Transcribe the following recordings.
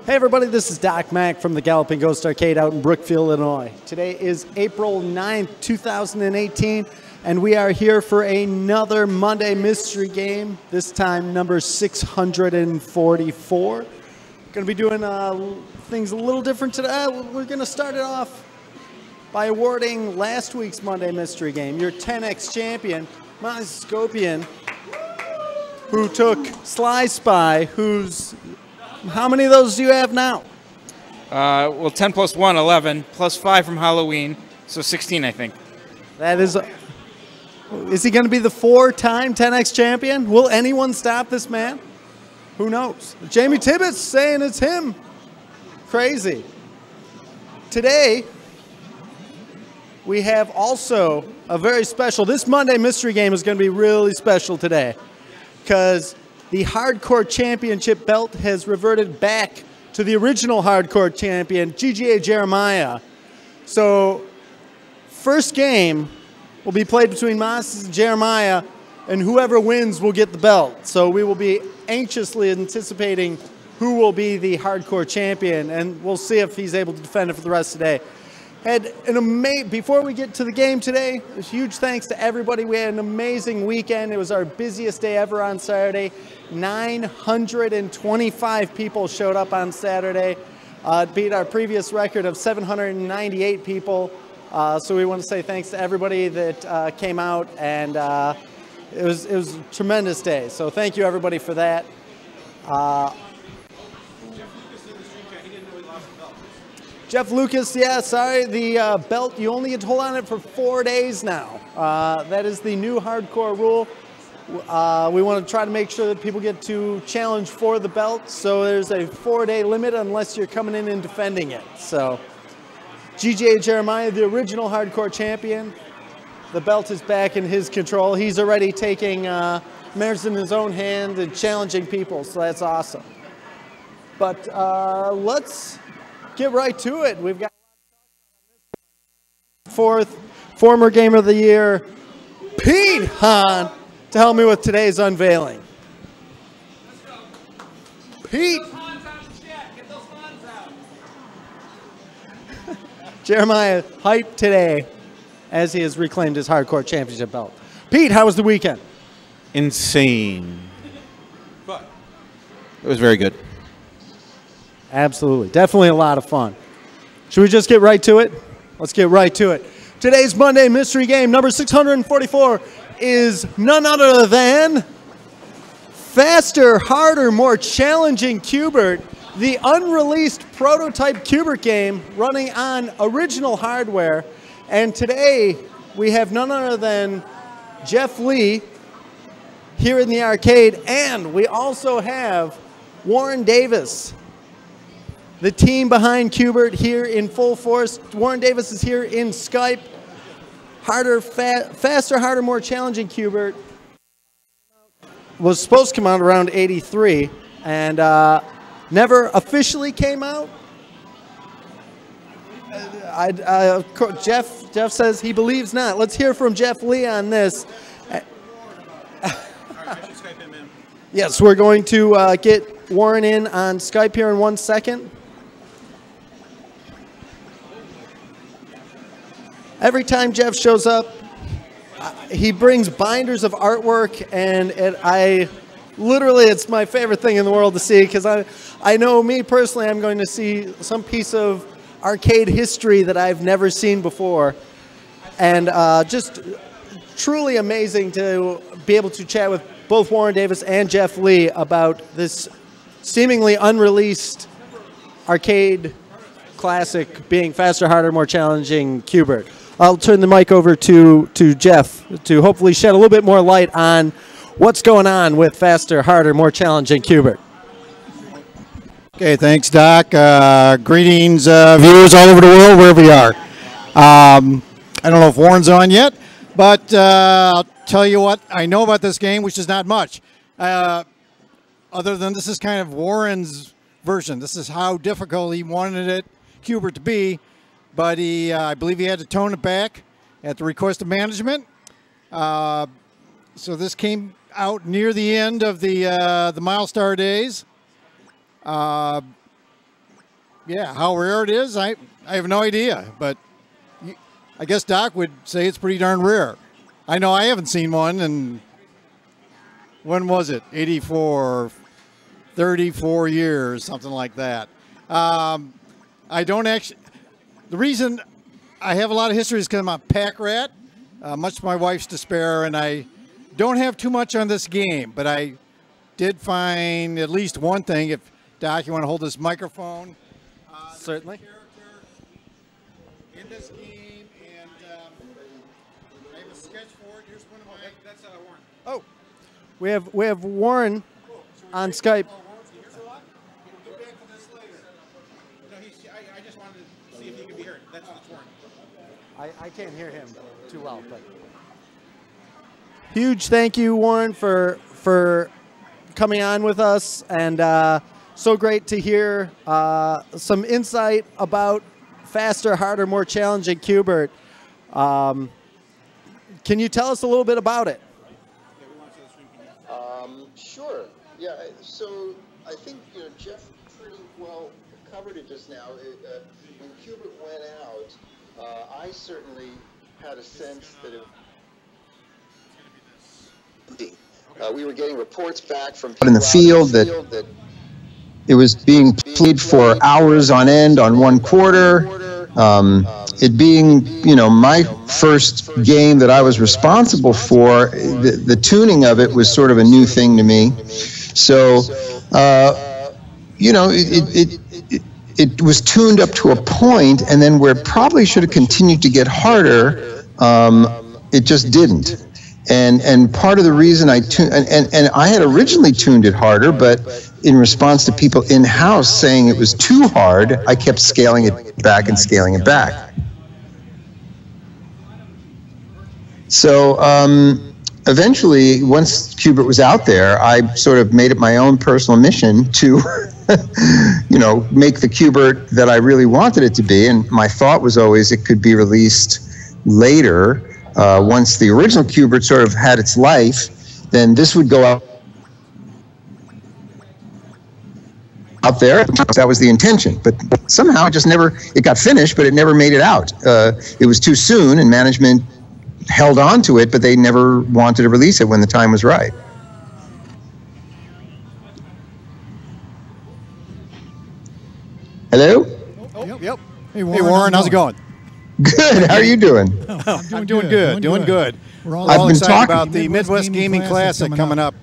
Hey everybody, this is Doc Mack from the Galloping Ghost Arcade out in Brookfield, Illinois. Today is April 9th, 2018, and we are here for another Monday Mystery Game, this time number 644. Going to be doing things a little different today. We're going to start it off by awarding last week's Monday Mystery Game, your 10X champion, Miles Scopian, who took Sly Spy, who's... How many of those do you have now? Well, 10 plus 1, 11, plus 5 from Halloween, so 16, I think. That is he going to be the 4-time 10X champion? Will anyone stop this man? Who knows? Jamie Tibbetts saying it's him. Crazy. Today, we have also a very special, this Monday Mystery Game is going to be really special today because the Hardcore Championship belt has reverted back to the original Hardcore champion, GGA Jeremiah. So, first game will be played between Moss and Jeremiah, and whoever wins will get the belt. So we will be anxiously anticipating who will be the Hardcore champion, and we'll see if he's able to defend it for the rest of the day. Before we get to the game today, a huge thanks to everybody. We had an amazing weekend. It was our busiest day ever on Saturday. 925 people showed up on Saturday. It beat our previous record of 798 people. So we want to say thanks to everybody that came out, and it was a tremendous day. So thank you everybody for that. Jeff Lucas, yeah, sorry, the belt, you only get to hold on it for 4 days now. That is the new hardcore rule. We want to try to make sure that people get to challenge for the belt, so there's a 4-day limit unless you're coming in and defending it. So, GGA Jeremiah, the original hardcore champion, the belt is back in his control. He's already taking matters in his own hand and challenging people, so that's awesome. But let's get right to it. We've got former Gamer of the Year, Pete Hahn, to help me with today's unveiling. Pete. Jeremiah hyped today as he has reclaimed his hardcore championship belt. Pete, how was the weekend? Insane. But it was very good. Absolutely. Definitely a lot of fun. Should we just get right to it? Let's get right to it. Today's Monday Mystery Game, number 644, is none other than Faster, Harder, More Challenging Q*bert, the unreleased prototype Q*bert game running on original hardware. And today we have none other than Jeff Lee here in the arcade, and we also have Warren Davis, the team behind Q*bert, here in full force. Warren Davis is here in Skype. Faster, Harder, More Challenging Q*bert was supposed to come out around 83 and never officially came out. Jeff says he believes not. Let's hear from Jeff Lee on this. Yes, we're going to get Warren in on Skype here in 1 second. Every time Jeff shows up, he brings binders of artwork, and literally, it's my favorite thing in the world to see, because I know me personally, I'm going to see some piece of arcade history that I've never seen before, and just truly amazing to be able to chat with both Warren Davis and Jeff Lee about this seemingly unreleased arcade classic being Faster, Harder, More Challenging Q*bert. I'll turn the mic over to Jeff to hopefully shed a little bit more light on what's going on with Faster, Harder, More Challenging Q*bert. Okay, thanks, Doc. Greetings, viewers all over the world, wherever you are. I don't know if Warren's on yet, but I'll tell you what I know about this game, which is not much. Other than this is kind of Warren's version. This is how difficult he wanted it, Q*bert, to be. But I believe he had to tone it back at the request of management. So this came out near the end of the Milestar days. Yeah, how rare it is, I have no idea. But I guess Doc would say it's pretty darn rare. I know I haven't seen one, and when was it? 84, 34 years, something like that. I don't actually. The reason I have a lot of history is because I'm a pack rat, much to my wife's despair, and I don't have too much on this game. But I did find at least one thing. If Doc, you want to hold this microphone? Certainly. Character in this game, and I have a sketch for it. Here's one of my. That's Warren. Oh, we have Warren on Skype. We'll get back to this later. No, I just wanted to see if he could be heard. That's Warren. I can't hear him too well, but huge thank you, Warren, for coming on with us, and so great to hear some insight about faster, harder, more challenging Q*bert. Can you tell us a little bit about it? Sure. Yeah. So I think Jeff pretty well covered it just now. When Q*bert went out, I certainly had a sense that we were getting reports back from people in the field that it was being played for hours on end on one quarter. It being, my first game that I was responsible for, the tuning of it was sort of a new thing to me. So, it was tuned up to a point, and then where it probably should have continued to get harder, it just didn't. And part of the reason I tuned, and I had originally tuned it harder, but in response to people in-house saying it was too hard, I kept scaling it back and scaling it back. So eventually, once Q*bert was out there, I sort of made it my own personal mission to, make the Q*bert that I really wanted it to be. And my thought was always it could be released later. Once the original Q*bert sort of had its life, then this would go out there. That was the intention, but somehow it got finished, but it never made it out. It was too soon, and management held on to it, but they never wanted to release it when the time was right. Hello? Yep. Hey, Warren, how's it going? Good. How are you doing? I'm doing good. Doing good. I've all been excited talking about the Midwest Gaming Classic coming up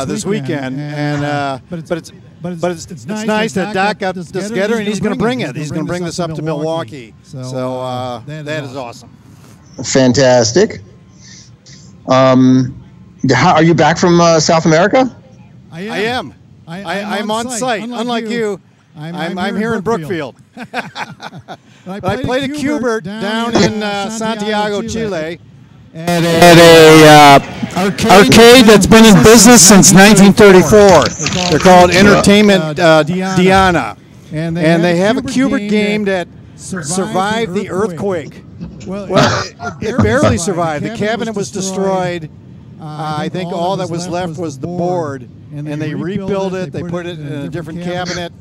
this weekend, but it's nice that Doc got this together, and he's going to bring it. He's going to bring this up to Milwaukee. So that is awesome. Fantastic. Are you back from South America? I am. I'm on site. Unlike you, I'm here in Brookfield. But I played a Q*bert down in Santiago, Chile, at a arcade that's been in business since 1934. They're called Entertainment Diana, and they have a Q*bert game that survived the earthquake. Well, it barely survived. The cabinet was destroyed. I think all that was left was the board, and they rebuilt it. They put it in a different cabinet.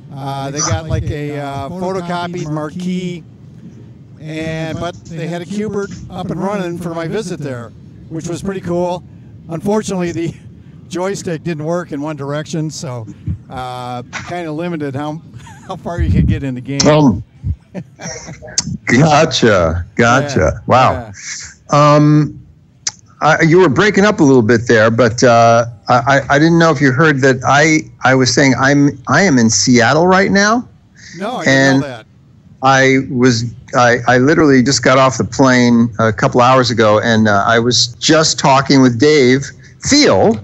They got like a photocopied marquee, but they had a Q*bert up and running for my visit there, which was pretty cool. Unfortunately, the joystick didn't work in one direction, so kind of limited how far you could get in the game. Gotcha. Yeah, Wow. yeah. You were breaking up a little bit there, but I didn't know if you heard that I was saying I am in Seattle right now. No, I didn't know that. I literally just got off the plane a couple hours ago, and I was just talking with Dave Thiel,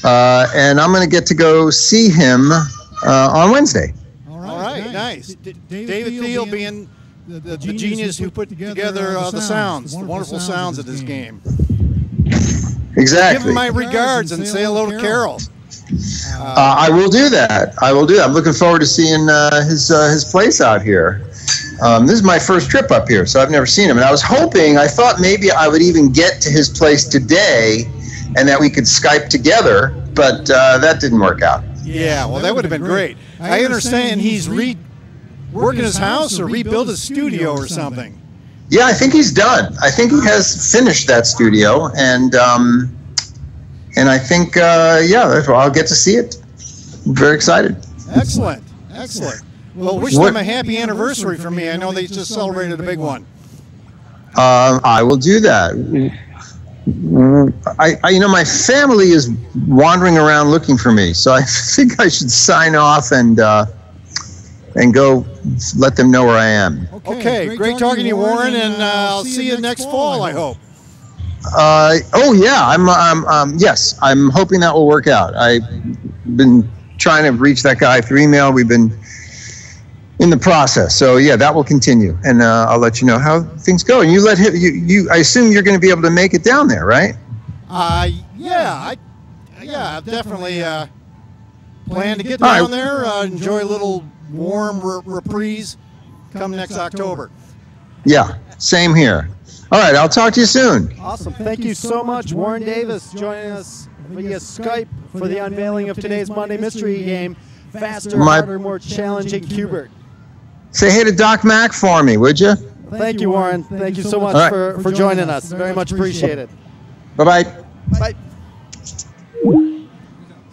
and I'm going to get to go see him on Wednesday. All right, nice. David Thiel being the genius who put together the sounds, the wonderful sounds of this game. Exactly. Give him my regards and say hello to Carol. I will do that. I'm looking forward to seeing his place out here. This is my first trip up here, so I've never seen him. And I thought maybe I would even get to his place today and that we could Skype together, but that didn't work out. Yeah, well, that would have been great. I understand he's work in his house or rebuild his studio or something. Yeah, I think he's done. I think he has finished that studio, and I think yeah, I'll get to see it. I'm very excited. Excellent, excellent. Well, wish them a happy anniversary from me. I know they just celebrated a big one. I will do that. You know, my family is wandering around looking for me, so I think I should sign off and go let them know where I am. Okay, great talking to you, Warren, and I'll see you next fall, I hope. Oh yeah, yes, I'm hoping that will work out. I've been trying to reach that guy through email. We've been in the process, so yeah, that will continue, and I'll let you know how things go. And you let him. I assume you're going to be able to make it down there, right? Yeah, I've definitely plan to get down there. Enjoy a little warm reprise come next October. Yeah, same here. All right, I'll talk to you soon. Awesome. Thank you so much, Warren Davis, joining us via Skype for the unveiling of today's Monday Mystery Game, Faster, Harder, More Challenging Q*bert. Say hey to Doc Mack for me, would you? Thank you, Warren. Thank you so much for joining us. Very much appreciated. Bye-bye. Bye.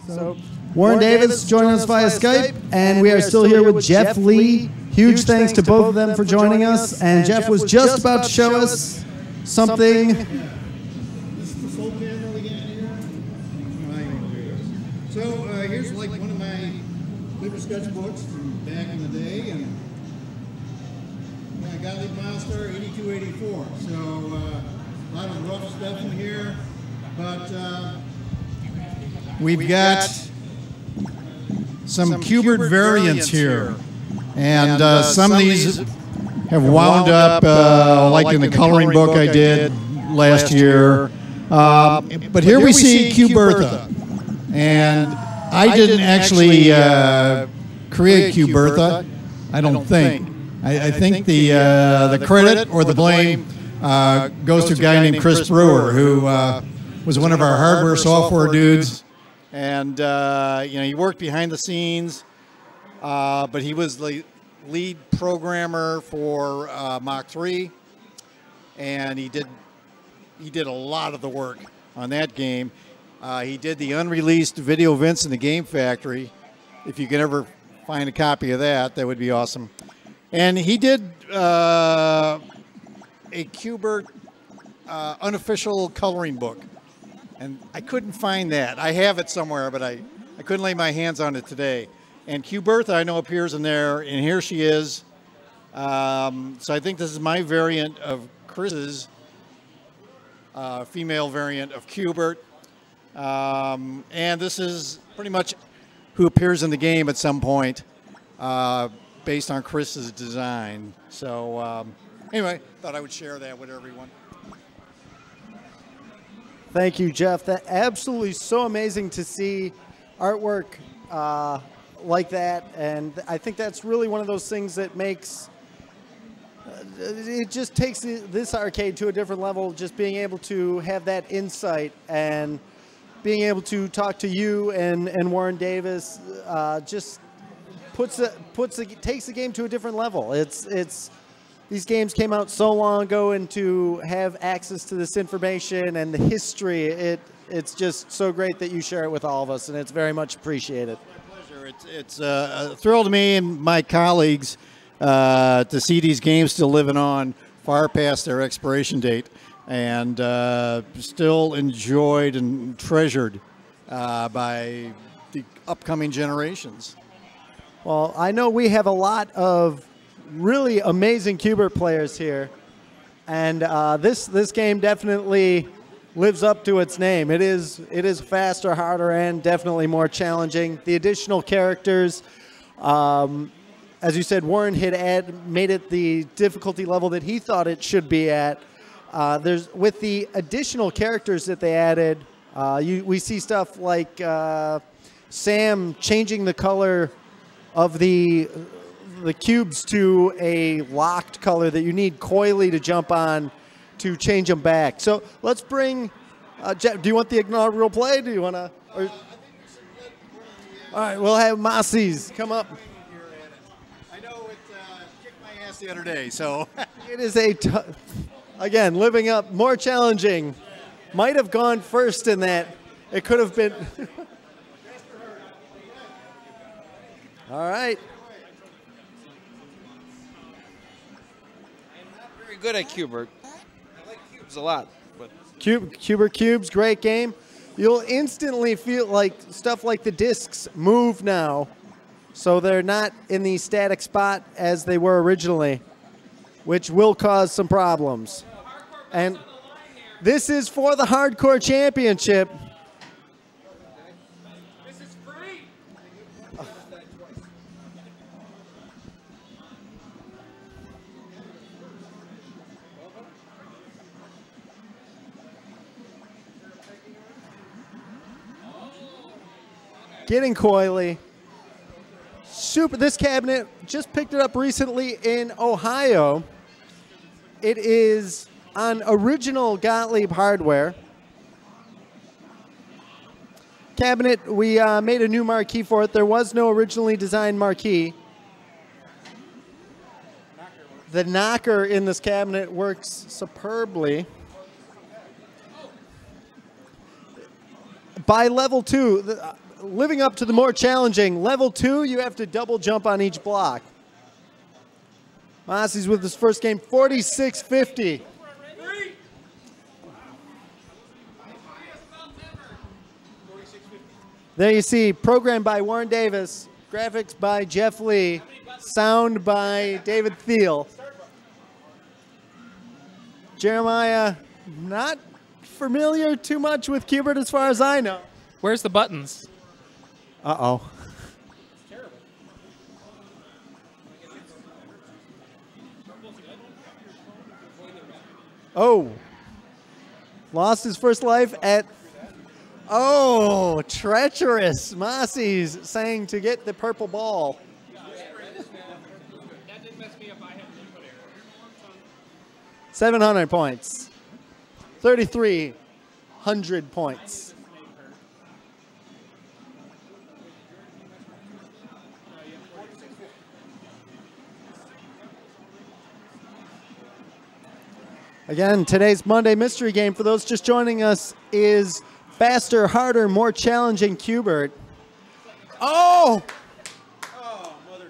So, Warren Davis joining us via Skype, and we are still here with Jeff Lee. Huge thanks to both of them for joining us. And Jeff was just about to show us something. This is the full panel again here. So here's like one of my favorite sketchbooks from back in the day, and I got League Milestone 8284. So a lot of rough stuff in here, but we've got some Q*bert variants here, and some of these have wound up like in the coloring book I did last year. But here we see Q*bertha, and I didn't actually create Q*bertha. I don't think. I think the credit or the blame goes to a guy named Chris Brewer, who was one of our hardware software dudes, and you know, he worked behind the scenes, but he was the lead programmer for Mach 3, and he did a lot of the work on that game. He did the unreleased video Vince in the Game Factory. If you can ever find a copy of that, that would be awesome. And he did a Q*bert unofficial coloring book, and I couldn't find that. I have it somewhere, but I couldn't lay my hands on it today. And Q*bertha I know appears in there, and here she is. So I think this is my variant of Chris's female variant of Q*bert. And this is pretty much who appears in the game at some point, based on Chris's design. So anyway, thought I would share that with everyone. Thank you, Jeff. That absolutely so amazing to see artwork like that, and I think that's really one of those things that makes it just takes this arcade to a different level. Just being able to have that insight and being able to talk to you and Warren Davis just takes the game to a different level. It's these games came out so long ago, and to have access to this information and the history, it's just so great that you share it with all of us, and it's very much appreciated. My pleasure. It's a thrill to me and my colleagues to see these games still living on far past their expiration date, and still enjoyed and treasured by the upcoming generations. Well, I know we have a lot of really amazing Q*bert players here, and this game definitely lives up to its name. It is faster, harder, and definitely more challenging. The additional characters, as you said, Warren had made it the difficulty level that he thought it should be at. With the additional characters that they added, we see stuff like Sam changing the color of the cubes to a locked color that you need Coily to jump on to change them back. So let's bring Jeff. Do you want the inaugural play? Do you want to? All right, we'll have Massies come up. I know the other day, so. It is again, living up, more challenging. Might have gone first in that. It could have been. All right. I'm not very good at Cubert. I like cubes a lot, but Cubert Cubes, great game. You'll instantly feel like stuff like the discs move now, so they're not in the static spot as they were originally, which will cause some problems. And this is for the Hardcore Championship. this is free. Getting coily. This cabinet just picked it up recently in Ohio. It is on original Gottlieb hardware. Cabinet, we made a new marquee for it. There was no originally designed marquee. The knocker in this cabinet works superbly. By level 2, living up to the more challenging level 2, you have to double jump on each block. Mossie's with his first game, 46-50. There you see, programmed by Warren Davis, graphics by Jeff Lee, sound by David Thiel. Jeremiah, not familiar too much with Cubert as far as I know. Where's the buttons? Uh-oh. Oh. Lost his first life at... Oh, treacherous. Mossie's saying to get the purple ball. 700 points. 3,300 points. Again, today's Monday mystery game, for those just joining us, is faster, harder, more challenging Cubert. Oh! Oh, mother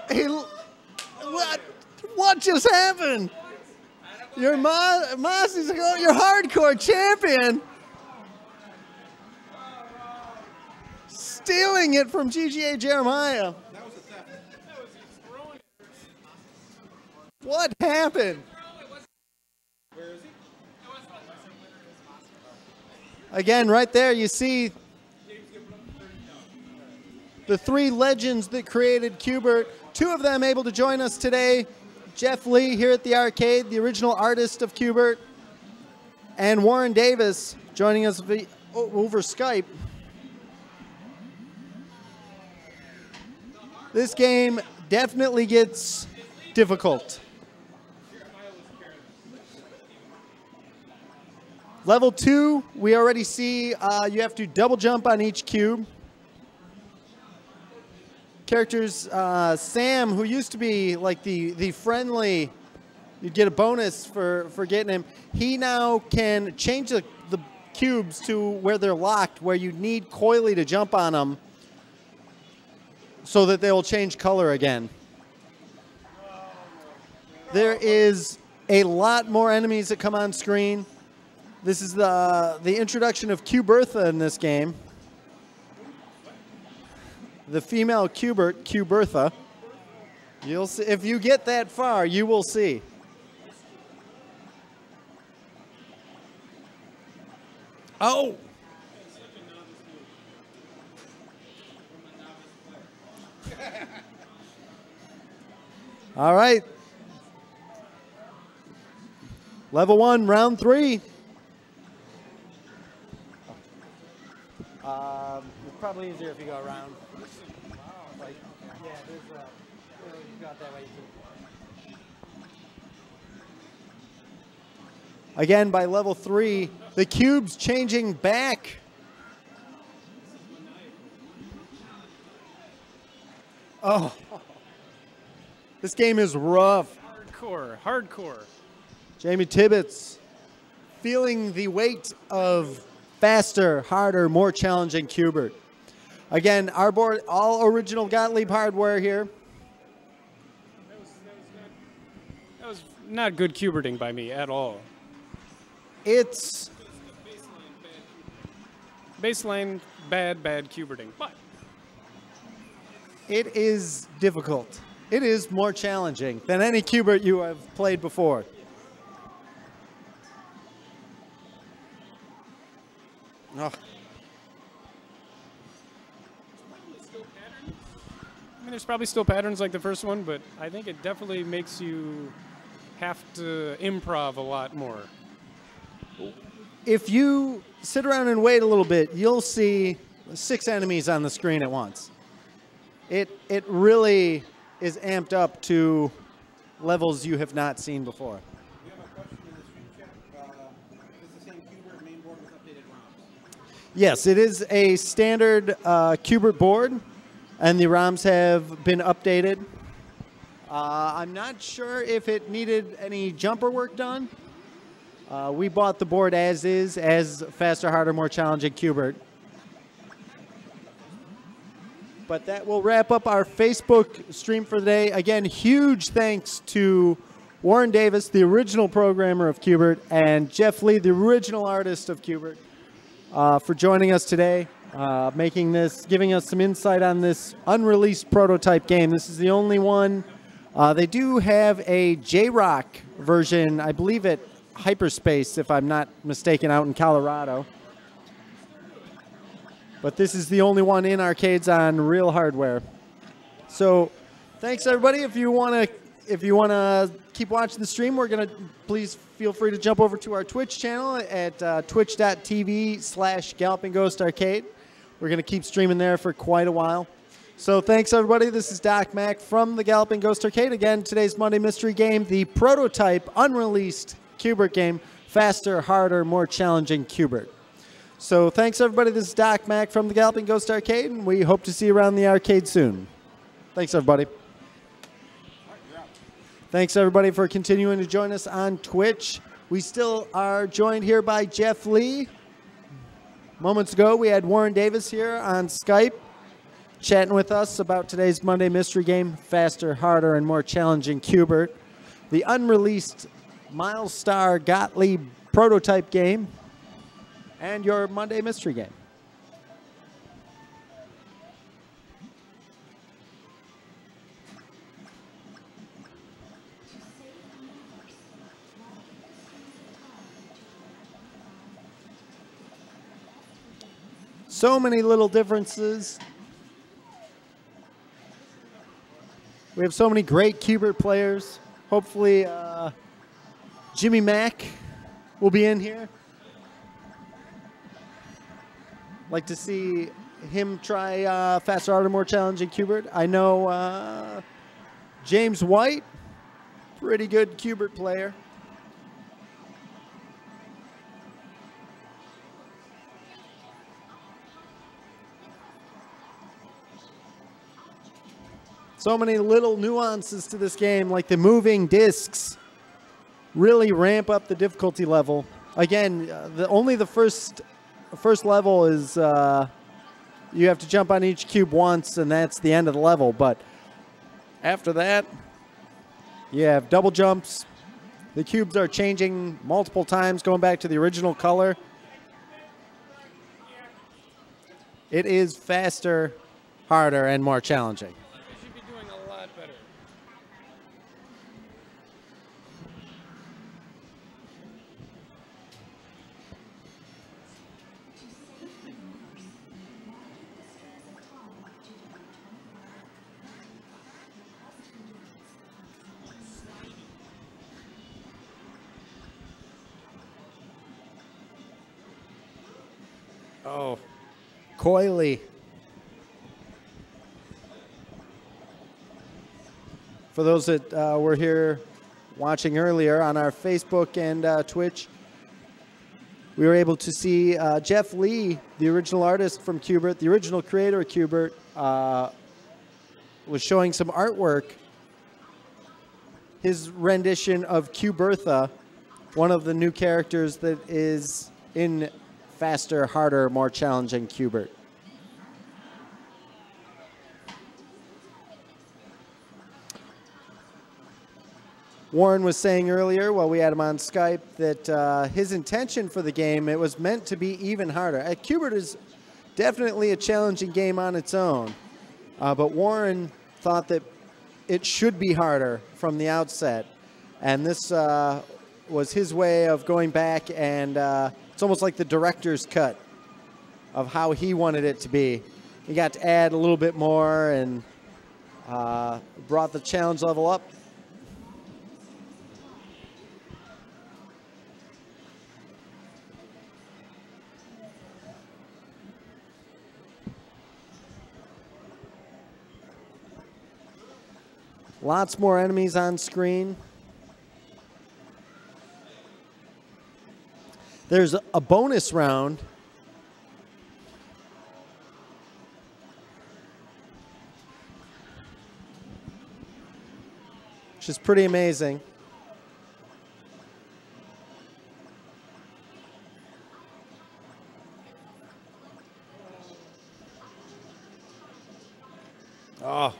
dog. What just happened? Your Mossie's your hardcore champion. Stealing it from GGA Jeremiah. That was a theft. What happened? Where is he? Again, right there, you see the 3 legends that created Cubert. 2 of them able to join us today. Jeff Lee here at the arcade, the original artist of Cubert, and Warren Davis joining us over Skype. This game definitely gets difficult. Level 2, we already see you have to double jump on each cube. Characters, Sam, who used to be like the friendly, you'd get a bonus for getting him. He now can change the cubes to where they're locked, where you need coily to jump on them so that they will change color again. There is a lot more enemies that come on screen. This is the introduction of Cubertha in this game. The female Cubert, Cubertha. You'll see, if you get that far, you will see. Oh! All right. Level 1, round 3. It's probably easier if you go around. Like, yeah, there's you got that way too. Again, by level 3, the cube's changing back. Oh. This game is rough. Hardcore. Jamie Tibbetts feeling the weight of faster, harder, more challenging Q*bert. Again, our board, all original Gottlieb hardware here. That was not good Q*berting by me at all. It's Baseline, bad Q*berting. But it is difficult. It is more challenging than any Q*bert you have played before. Oh. I mean, there's probably still patterns like the first one, but I think it definitely makes you have to improv a lot more. If you sit around and wait a little bit, you'll see 6 enemies on the screen at once. It really is amped up to levels you have not seen before. We have a question in the stream chat. Is the same Q*bert main board with updated ROMs? Yes, it is a standard Q*bert board, and the ROMs have been updated. I'm not sure if it needed any jumper work done. We bought the board as is, as faster, harder, more challenging Q*bert. But that will wrap up our Facebook stream for the day. Again, huge thanks to Warren Davis, the original programmer of Q*bert, and Jeff Lee, the original artist of Q*bert, for joining us today, giving us some insight on this unreleased prototype game. This is the only one. They do have a J-Rock version, I believe at Hyperspace, if I'm not mistaken, out in Colorado. But this is the only one in arcades on real hardware. So, thanks everybody. If you want to keep watching the stream, please feel free to jump over to our Twitch channel at twitch.tv/Galloping Ghost Arcade. We're going to keep streaming there for quite a while. So thanks everybody. This is Doc Mack from the Galloping Ghost Arcade. Again, today's Monday Mystery Game, the prototype unreleased Q*bert game, faster, harder, more challenging Q*bert. So thanks everybody. This is Doc Mack from the Galloping Ghost Arcade, and we hope to see you around the arcade soon. Thanks everybody. Thanks everybody for continuing to join us on Twitch. We still are joined here by Jeff Lee. Moments ago, we had Warren Davis here on Skype chatting with us about today's Monday Mystery Game, faster, harder, and more challenging Q*bert, the unreleased Milestar Gottlieb prototype game, and your Monday Mystery Game. So many little differences. We have so many great Q*bert players. Hopefully, Jimmy Mack will be in here. Like to see him try faster, harder, more challenging Q*bert. I know James White, pretty good Q*bert player. So many little nuances to this game, like the moving discs really ramp up the difficulty level. Again, only the first level is you have to jump on each cube once, and that's the end of the level. But after that, you have double jumps. The cubes are changing multiple times, going back to the original color. It is faster, harder, and more challenging. Oh, coily. For those that were here watching earlier on our Facebook and Twitch, we were able to see Jeff Lee, the original artist from Q*bert, the original creator of Q*bert, was showing some artwork his rendition of Q Bertha, one of the new characters that is in Faster, Harder, More Challenging Q*bert. Warren was saying earlier while we had him on Skype that his intention for the game, it was meant to be even harder. Q*bert is definitely a challenging game on its own, but Warren thought that it should be harder from the outset. And this was his way of going back, and it's almost like the director's cut of how he wanted it to be. He got to add a little bit more and brought the challenge level up. Lots more enemies on screen. There's a bonus round. Which is pretty amazing. Oh.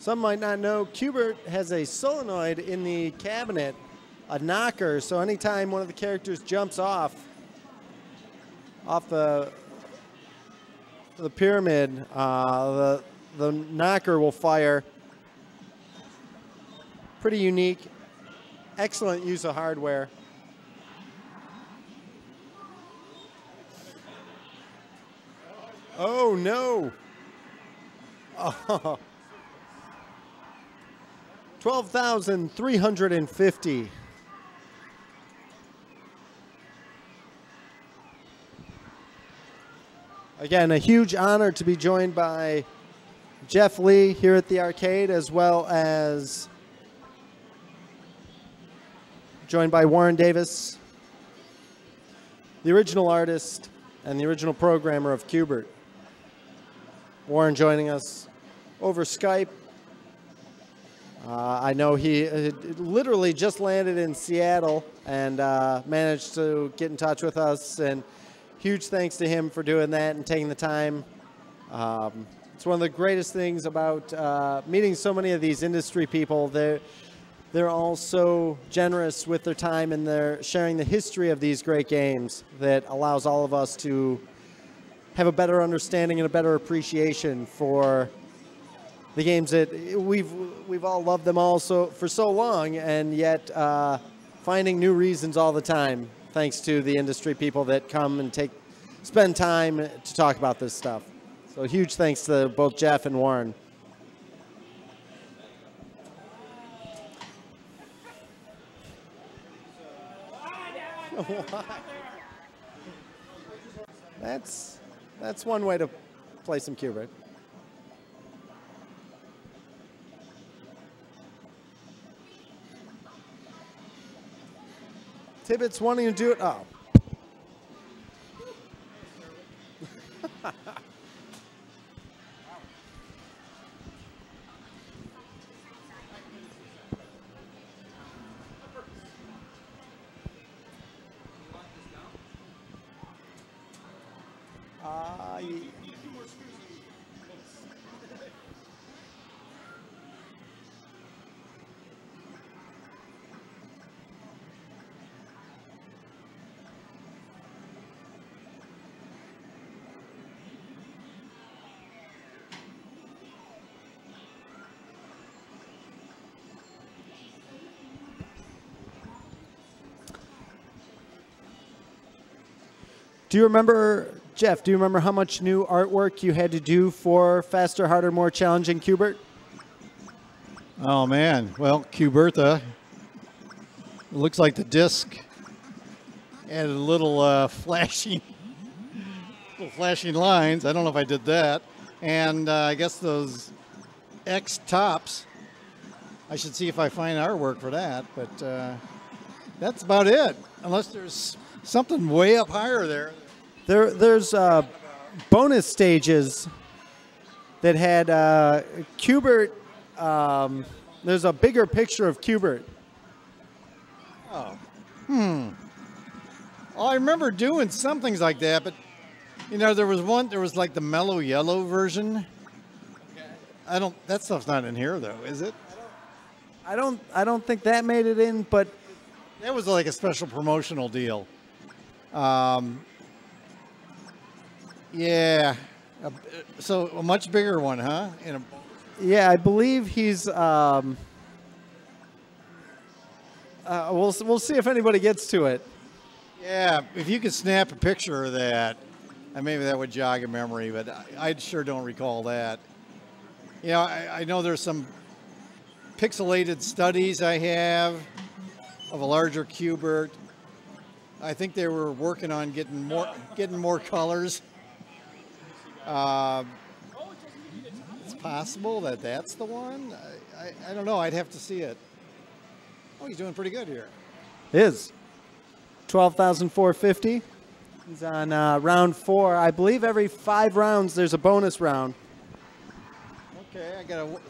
Some might not know, Q*bert has a solenoid in the cabinet, a knocker, so anytime one of the characters jumps off the pyramid, the knocker will fire. Pretty unique, excellent use of hardware. Oh no! Oh. 12,350. Again, a huge honor to be joined by Jeff Lee here at the arcade, as well as joined by Warren Davis, the original artist and the original programmer of Q*bert. Warren joining us over Skype. I know he literally just landed in Seattle and managed to get in touch with us, and huge thanks to him for doing that and taking the time. It's one of the greatest things about meeting so many of these industry people. They're all so generous with their time, and they're sharing the history of these great games that allows all of us to have a better understanding and a better appreciation for the games that we've all loved them all for so long, and yet finding new reasons all the time, thanks to the industry people that come and spend time to talk about this stuff. So huge thanks to both Jeff and Warren. That's one way to play some Q*bert. Tibbetts wanting to do it. Oh. Do you remember, Jeff, do you remember how much new artwork you had to do for Faster, Harder, More Challenging Q*bert? Oh man, well, Cuberta. It looks like the disc added a little flashing lines. I don't know if I did that. And I guess those X tops, I should see if I find artwork for that, but that's about it. Unless there's something way up higher there. There's bonus stages that had Cubert. There's a bigger picture of Cubert. Oh, Well, I remember doing some things like that, but you know, there was like the mellow yellow version. That stuff's not in here though, is it? I don't think that made it in, but that was like a special promotional deal. Yeah, so a much bigger one, huh? Yeah, I believe he's. We'll see if anybody gets to it. Yeah, if you could snap a picture of that, maybe that would jog a memory, but I sure don't recall that. You know, I know there's some pixelated studies I have of a larger Cubert. I think they were working on getting more colors. It's possible that that's the one. I don't know. I'd have to see it. Oh, he's doing pretty good here. Is 12,450. He's on round 4. I believe every 5 rounds there's a bonus round. Okay, I gotta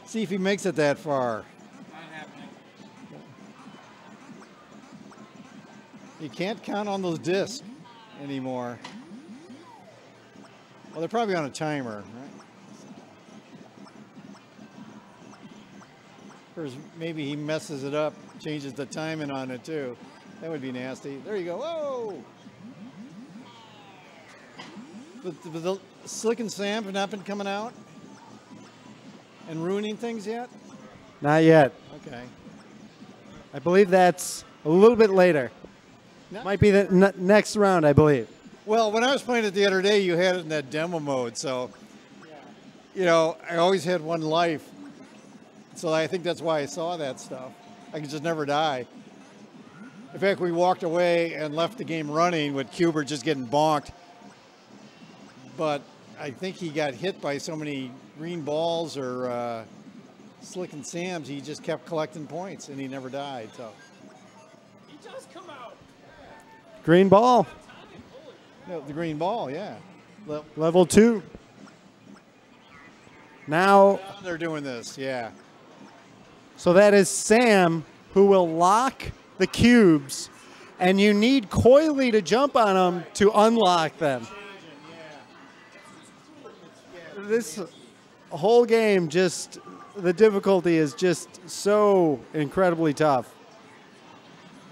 see if he makes it that far. Not happening. You can't count on those discs anymore. Well, they're probably on a timer, right? Or maybe he messes it up, changes the timing on it too. That would be nasty. There you go. Whoa! But the Slick and Sam have not been coming out and ruining things yet? Not yet. Okay. I believe that's a little bit later. No. Might be the next round, I believe. Well, when I was playing it the other day, you had it in that demo mode, so you know, I always had one life. So I think that's why I saw that stuff. I could just never die. In fact, we walked away and left the game running with Cubert just getting bonked. But I think he got hit by so many green balls or Slick and Sam's, he just kept collecting points and he never died. So He does come out. Green ball, no, the green ball, yeah. level 2. Now, They're doing this, yeah. so that is Sam who will lock the cubes, and you need Coily to jump on them to unlock them. This whole game, just the difficulty is just so incredibly tough.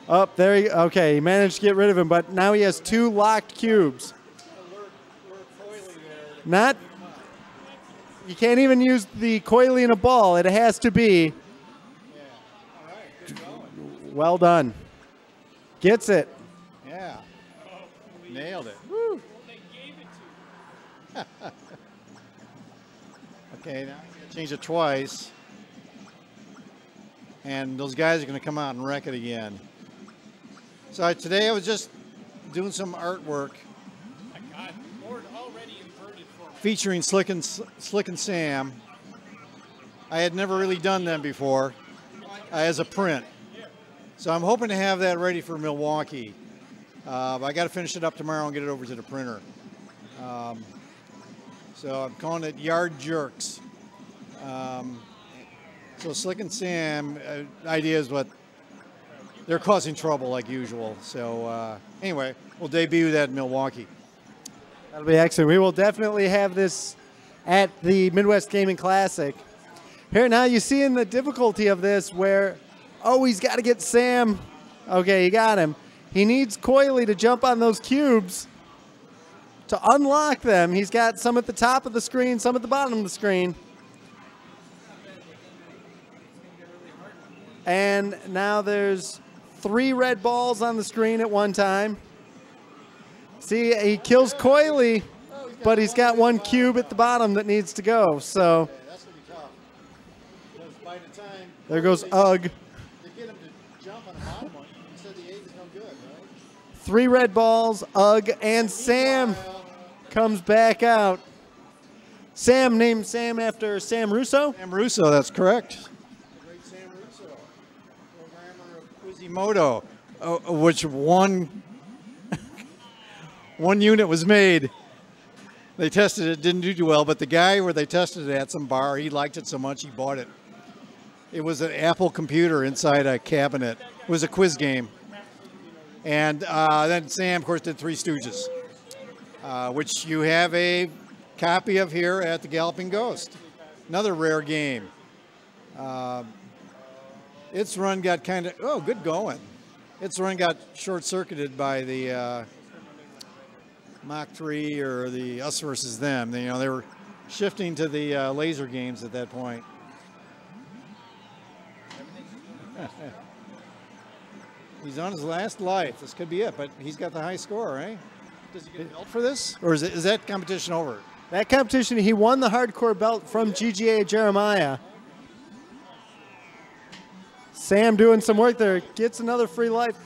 Up there, okay, he managed to get rid of him, but now he has 2 locked cubes. Not, you can't even use the Coily in a ball. It has to be. Well done. Gets it. Yeah. Nailed it. Well, they gave it to Okay, now change it twice. And those guys are going to come out and wreck it again. So today I was just doing some artwork my God, Lord already inverted for me. featuring Slick and Sam. I had never really done them before as a print. So I'm hoping to have that ready for Milwaukee. I got to finish it up tomorrow and get it over to the printer. So I'm calling it Yard Jerks. So Slick and Sam, idea is what they're causing trouble like usual. So anyway, we'll debut that in Milwaukee. That'll be excellent. We will definitely have this at the Midwest Gaming Classic. Here now you see in the difficulty of this where, oh, he's got to get Sam. Okay, he got him. He needs Coily to jump on those cubes to unlock them. He's got some at the top of the screen, some at the bottom of the screen. And now there's 3 red balls on the screen at one time. See, he kills Coily, but he's got 1 cube at the bottom that needs to go. So by the time. There goes Ugg. To get him to jump on the bottom one, he said the 8 is no good, right? 3 red balls, Ugg, and Sam comes back out. Sam, named Sam after Sam Russo? Sam Russo, that's correct. The great Sam Russo, programmer of Quizimodo, which one unit was made. They tested it, didn't do too well, but the guy where they tested it at some bar, he liked it so much he bought it. It was an Apple computer inside a cabinet. It was a quiz game. And then Sam, of course, did Three Stooges, which you have a copy of here at the Galloping Ghost. Another rare game. Its run got kind of, good going. Its run got short-circuited by the Mach 3 or the Us versus Them. They were shifting to the laser games at that point. He's on his last life. This could be it, but he's got the high score, right? Does he get a belt for this? Or is that competition over? That competition, he won the hardcore belt from GGA Jeremiah. Sam doing some work there, gets another free life.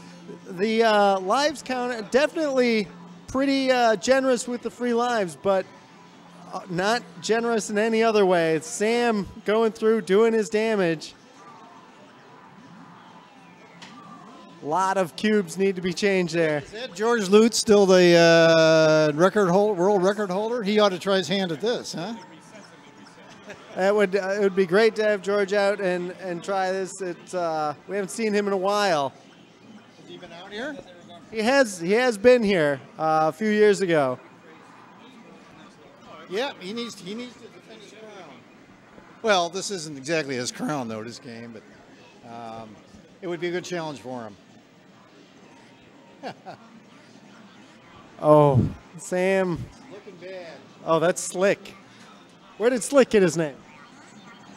The lives count, definitely pretty generous with the free lives, but not generous in any other way. It's Sam going through, doing his damage. A lot of cubes need to be changed there. Is that George Lutz still the world record holder? He ought to try his hand at this, huh? It would be great to have George out and try this. We haven't seen him in a while. Has he been out here? He has been here a few years ago. Yeah, he needs to defend his crown. Well, this isn't exactly his crown though, this game, but it would be a good challenge for him. Oh, Sam. Looking bad. Oh, that's Slick. Where did Slick get his name?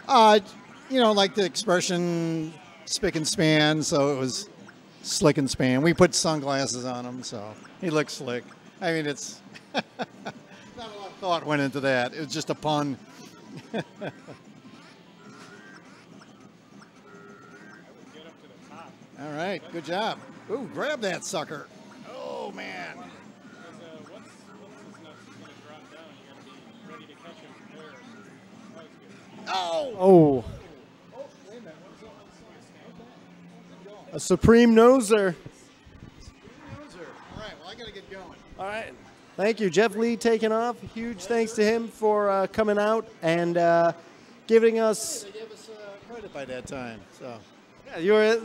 Like the expression spick and span, so it was Slick and Span. We put sunglasses on him, so he looks slick. I mean, it's not a lot of thought went into that. It was just a pun. All right, good job. Ooh, grab that sucker. Oh, man. Once his nuts is going to drop down, you got to be ready to catch him from there. That was good. Oh. Oh, wait a minute. A Supreme Noser. All right, well, I got to get going. All right. Thank you. Jeff Lee taking off. Huge thanks to him for coming out and giving us... They gave us credit by that time, so... Yeah, you were...